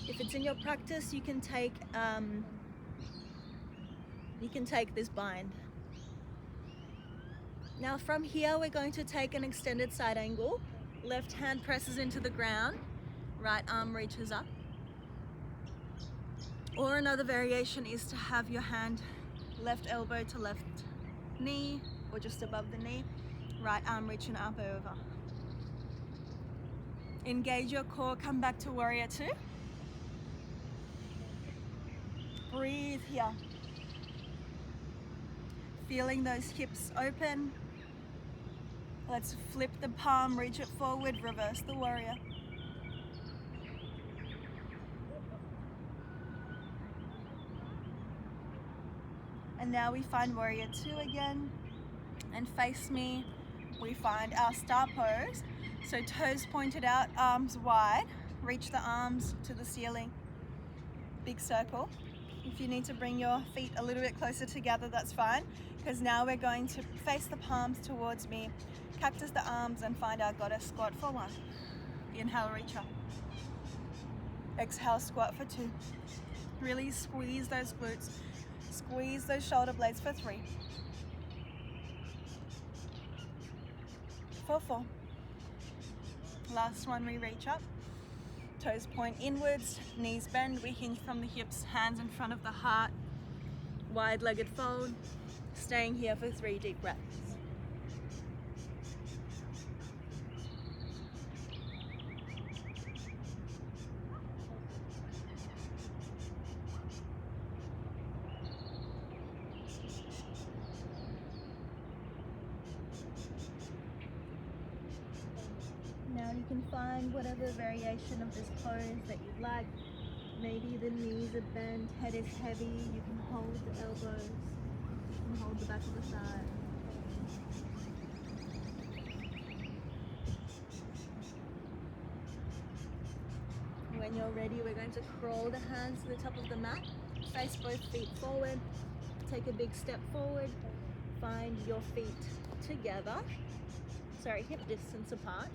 Speaker 1: If it's in your practice, you can take this bind. Now from here, we're going to take an extended side angle. Left hand presses into the ground, right arm reaches up. Or another variation is to have your hand left elbow to left knee, or just above the knee, right arm reaching up over. Engage your core, come back to warrior 2. breathe here. Feeling those hips open. Let's flip the palm, reach it forward, reverse the warrior. And now we find warrior two again. And face me, we find our star pose. So toes pointed out, arms wide. Reach the arms to the ceiling. Big circle. If you need to bring your feet a little bit closer together, that's fine. Because now we're going to face the palms towards me. Cactus the arms and find our goddess squat for one. Inhale, reach up. Exhale, squat for two. Really squeeze those glutes. Squeeze those shoulder blades for three. For four. Last one, we reach up. Toes point inwards, knees bend, we hinge from the hips, hands in front of the heart. Wide-legged fold. Staying here for 3 deep breaths. Now you can find whatever variation of this pose that you'd like. Maybe the knees are bent, head is heavy, you can hold the elbows, you can hold the back of the thigh. When you're ready, we're going to crawl the hands to the top of the mat, face both feet forward, take a big step forward, find your feet together, hip distance apart.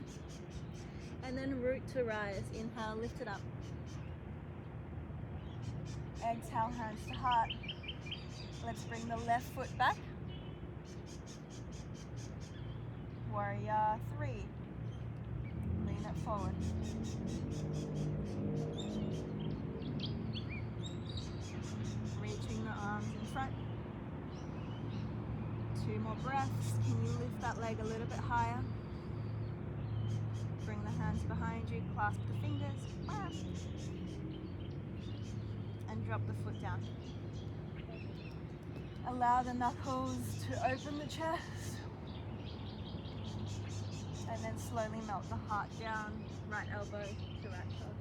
Speaker 1: And then root to rise. Inhale, lift it up. Exhale, hands to heart. Let's bring the left foot back. Warrior three. Lean it forward. Reaching the arms in front. 2 more breaths. Can you lift that leg a little bit higher? Bring the hands behind you, clasp the fingers, and drop the foot down. Allow the knuckles to open the chest, and then slowly melt the heart down, right elbow to right shoulder.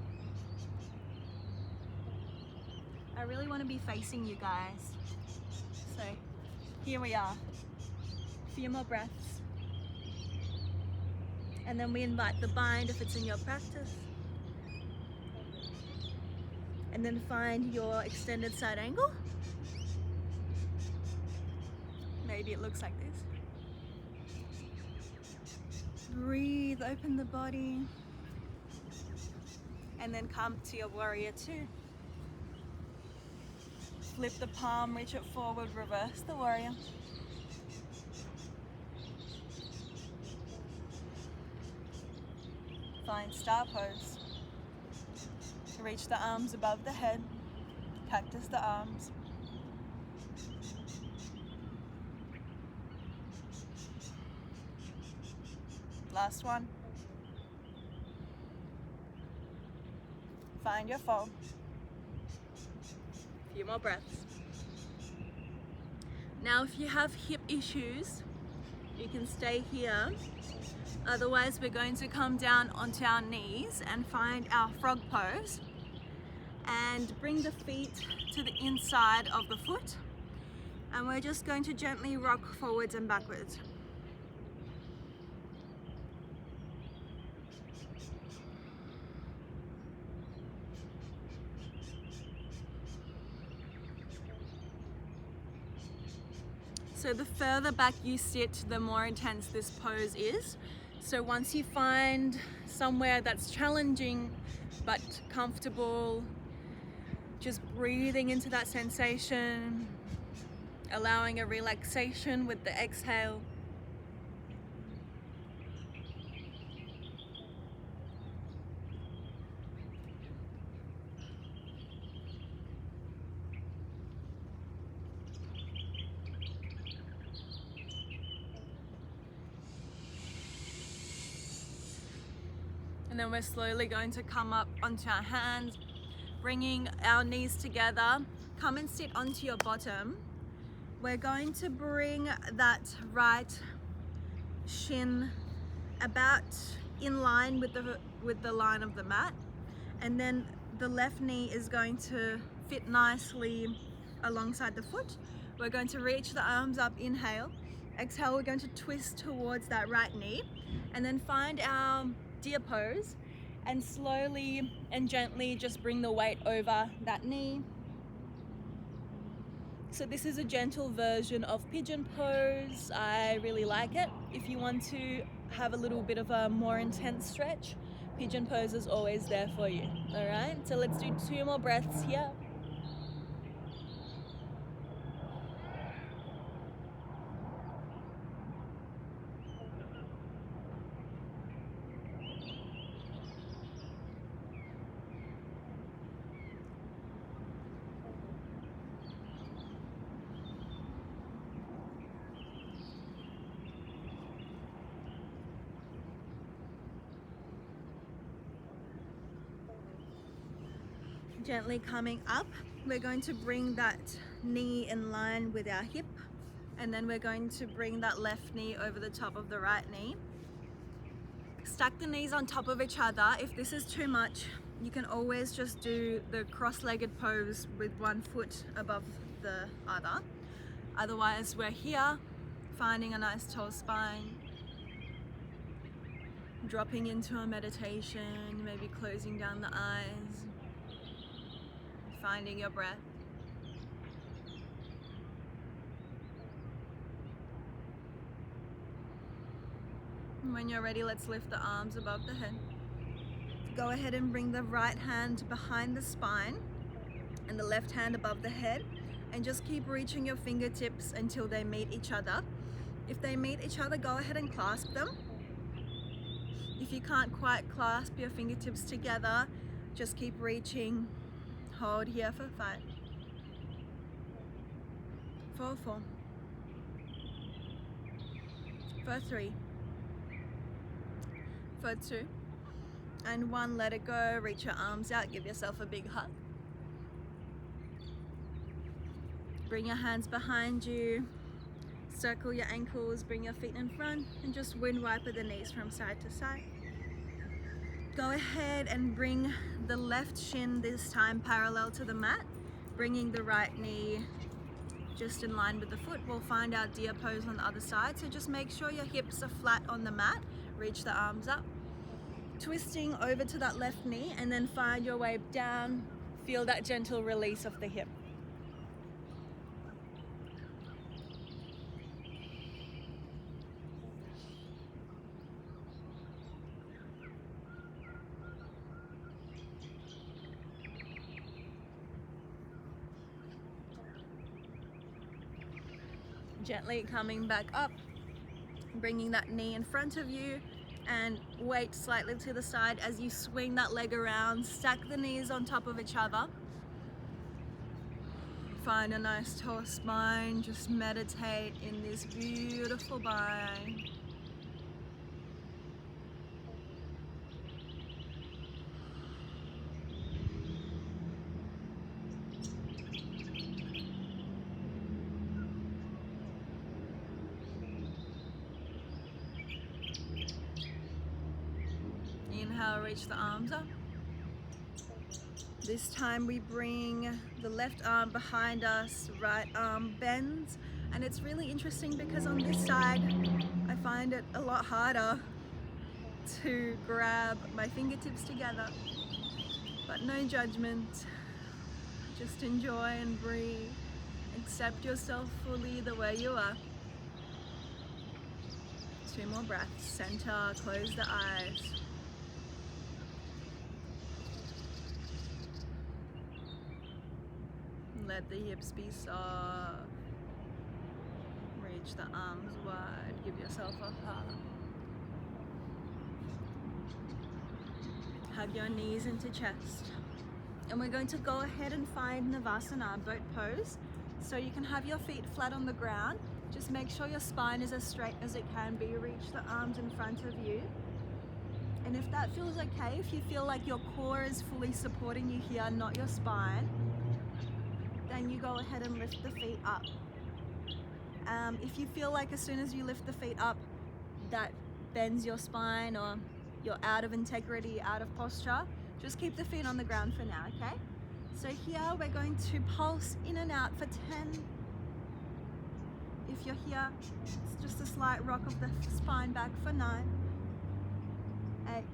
Speaker 1: I really want to be facing you guys, so here we are. A few more breaths. And then we invite the bind if it's in your practice. And then find your extended side angle. Maybe it looks like this. Breathe, open the body. And then come to your warrior two. Flip the palm, reach it forward, reverse the warrior. Find star pose. Reach the arms above the head. Cactus the arms. Last one. Find your fold. A few more breaths. Now if you have hip issues, you can stay here. Otherwise, we're going to come down onto our knees and find our frog pose and bring the feet to the inside of the foot. And we're just going to gently rock forwards and backwards. So the further back you sit, the more intense this pose is. So once you find somewhere that's challenging but comfortable, just breathing into that sensation, allowing a relaxation with the exhale. And then we're slowly going to come up onto our hands, bringing our knees together, come and sit onto your bottom. We're going to bring that right shin about in line with the line of the mat, and then the left knee is going to fit nicely alongside the foot. We're going to reach the arms up, inhale. Exhale, we're going to twist towards that right knee, and then find our deer pose and slowly and gently just bring the weight over that knee. So this is a gentle version of pigeon pose. I really like it. If you want to have a little bit of a more intense stretch, pigeon pose is always there for you. All right, so let's do 2 more breaths here. Gently coming up, we're going to bring that knee in line with our hip, and then we're going to bring that left knee over the top of the right knee. Stack the knees on top of each other. If this is too much, you can always just do the cross-legged pose with one foot above the other. Otherwise, we're here, finding a nice tall spine, dropping into a meditation, maybe closing down the eyes, finding your breath. And when you're ready, let's lift the arms above the head. Go ahead and bring the right hand behind the spine and the left hand above the head, and just keep reaching your fingertips until they meet each other. If they meet each other, go ahead and clasp them. If you can't quite clasp your fingertips together, just keep reaching. Hold here for 5, 4, for 3, for 2, and 1. Let it go. Reach your arms out. Give yourself a big hug. Bring your hands behind you. Circle your ankles. Bring your feet in front, and just wind wiper the knees from side to side. Go ahead and bring the left shin this time parallel to the mat, bringing the right knee just in line with the foot. We'll find our deer pose on the other side, so just make sure your hips are flat on the mat. Reach the arms up, twisting over to that left knee, and then find your way down. Feel that gentle release of the hip. Gently coming back up, bringing that knee in front of you, and weight slightly to the side as you swing that leg around. Stack the knees on top of each other. Find a nice tall spine. Just meditate in this beautiful bind. Inhale, reach the arms up. This time we bring the left arm behind us, right arm bends. And it's really interesting because on this side, I find it a lot harder to grab my fingertips together. But no judgment, just enjoy and breathe. Accept yourself fully the way you are. 2 more breaths, center, close the eyes. Let the hips be soft. Reach the arms wide. Give yourself a hug. Hug your knees into chest. And we're going to go ahead and find Navasana, boat pose. So you can have your feet flat on the ground. Just make sure your spine is as straight as it can be. Reach the arms in front of you. And if that feels okay, if you feel like your core is fully supporting you here, not your spine, then when you go ahead and lift the feet up. If you feel like as soon as you lift the feet up that bends your spine or you're out of integrity, out of posture, just keep the feet on the ground for now, okay? So here we're going to pulse in and out for 10. If you're here, it's just a slight rock of the spine back for 9, 8,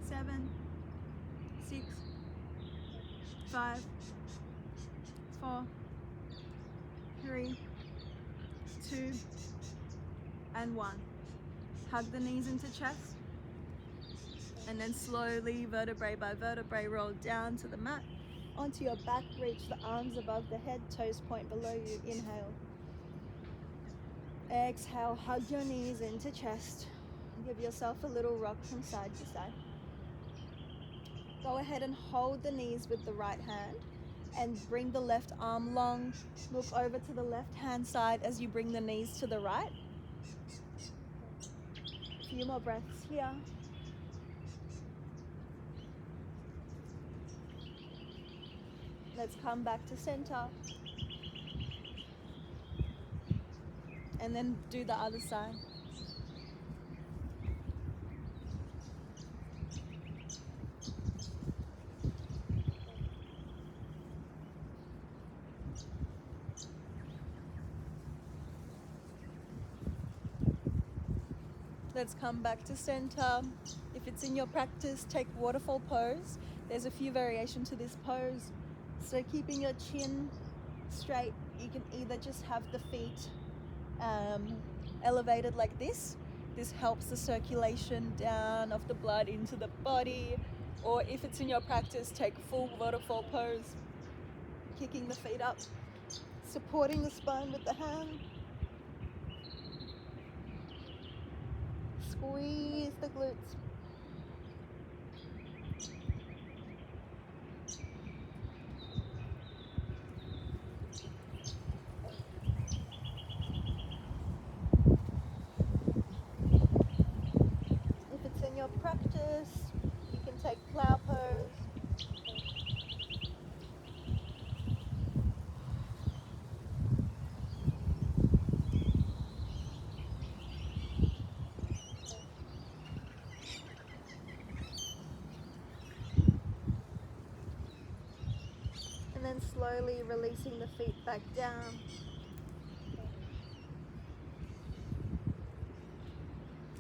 Speaker 1: 7, 6, 5, 4, 3, 2, and 1. Hug the knees into chest, and then slowly, vertebrae by vertebrae, roll down to the mat, onto your back, reach the arms above the head, toes point below you, inhale. Exhale, hug your knees into chest. Give yourself a little rock from side to side. Go ahead and hold the knees with the right hand and bring the left arm long. Look over to the left hand side as you bring the knees to the right. A few more breaths here. Let's come back to center. And then do the other side. Let's come back to center. If it's in your practice, take waterfall pose. There's a few variations to this pose. So keeping your chin straight, you can either just have the feet elevated like this. This helps the circulation down of the blood into the body. Or if it's in your practice, take full waterfall pose, kicking the feet up, supporting the spine with the hand. Squeeze the glutes. If it's in your practice, you can take plow pose. And then slowly releasing the feet back down.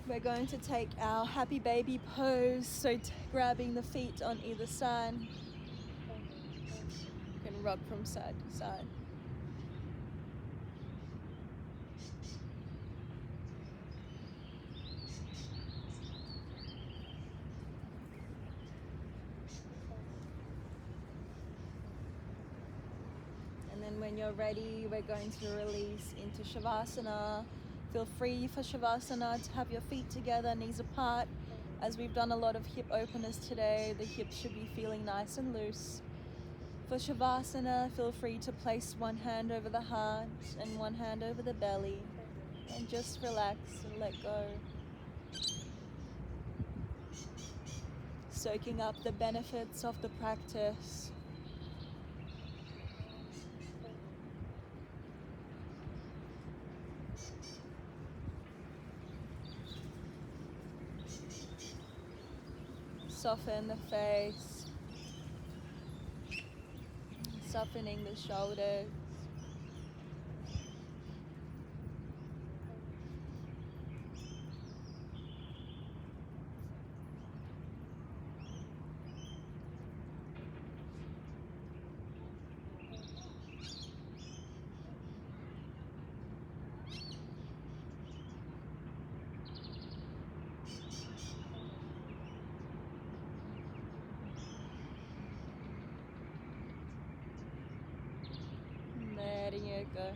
Speaker 1: We're going to take our happy baby pose, so grabbing the feet on either side. You can rock from side to side. And then when you're ready, we're going to release into Shavasana. Feel free for Shavasana to have your feet together, knees apart. As we've done a lot of hip openers today, the hips should be feeling nice and loose. For Shavasana, feel free to place one hand over the heart and one hand over the belly, and just relax and let go. Soaking up the benefits of the practice. Soften the face, softening the shoulders. Letting it go.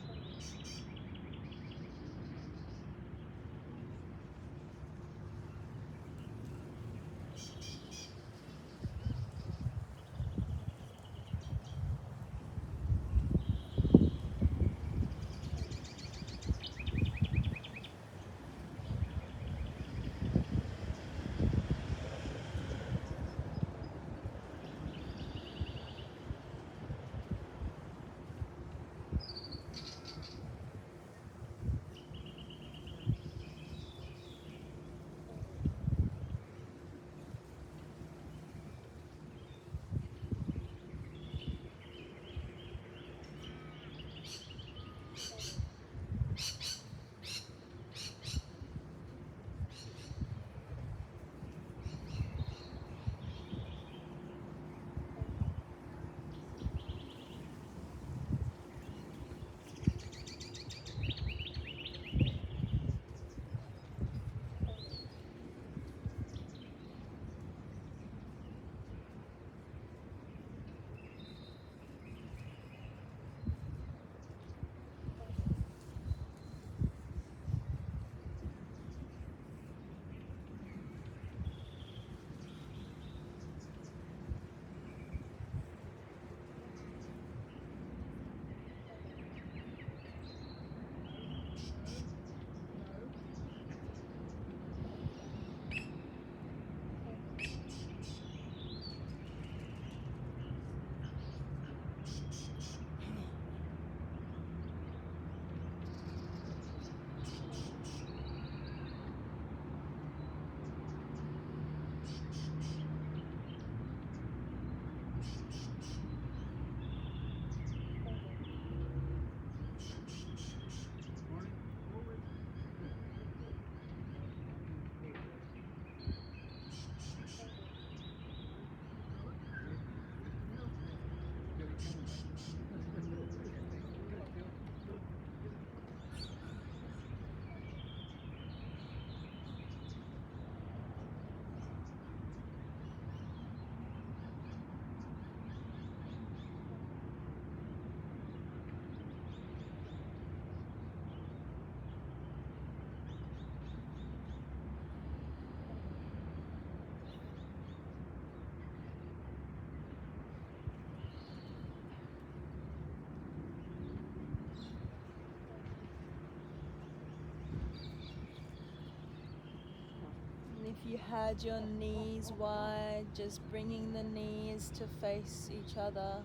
Speaker 1: you had your knees wide, just bringing the knees to face each other,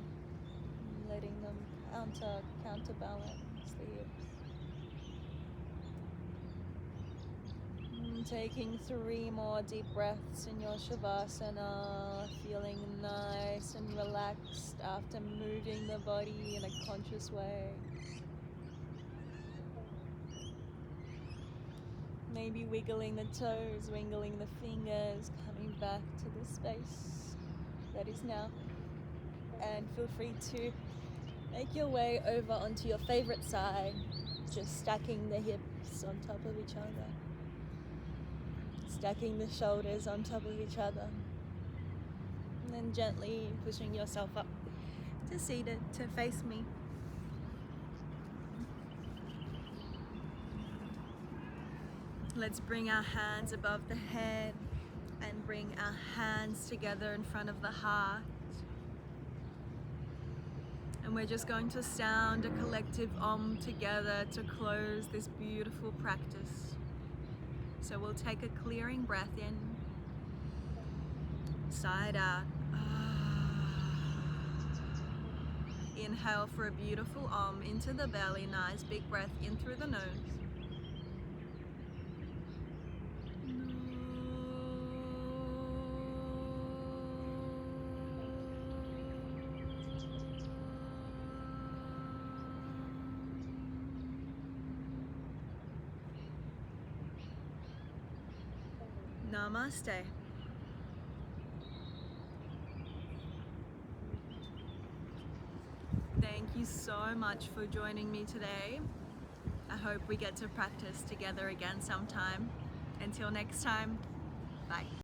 Speaker 1: letting them counterbalance the hips. Taking 3 more deep breaths in your Shavasana, feeling nice and relaxed after moving the body in a conscious way. Maybe wiggling the toes, wiggling the fingers, coming back to the space that is now. And feel free to make your way over onto your favorite side, just stacking the hips on top of each other, stacking the shoulders on top of each other, and then gently pushing yourself up to seated, to face me. Let's bring our hands above the head and bring our hands together in front of the heart. And we're just going to sound a collective Om together to close this beautiful practice. So we'll take a clearing breath in, side out. Inhale for a beautiful Om into the belly, nice big breath in through the nose. Namaste. Thank you so much for joining me today. I hope we get to practice together again sometime. Until next time, bye.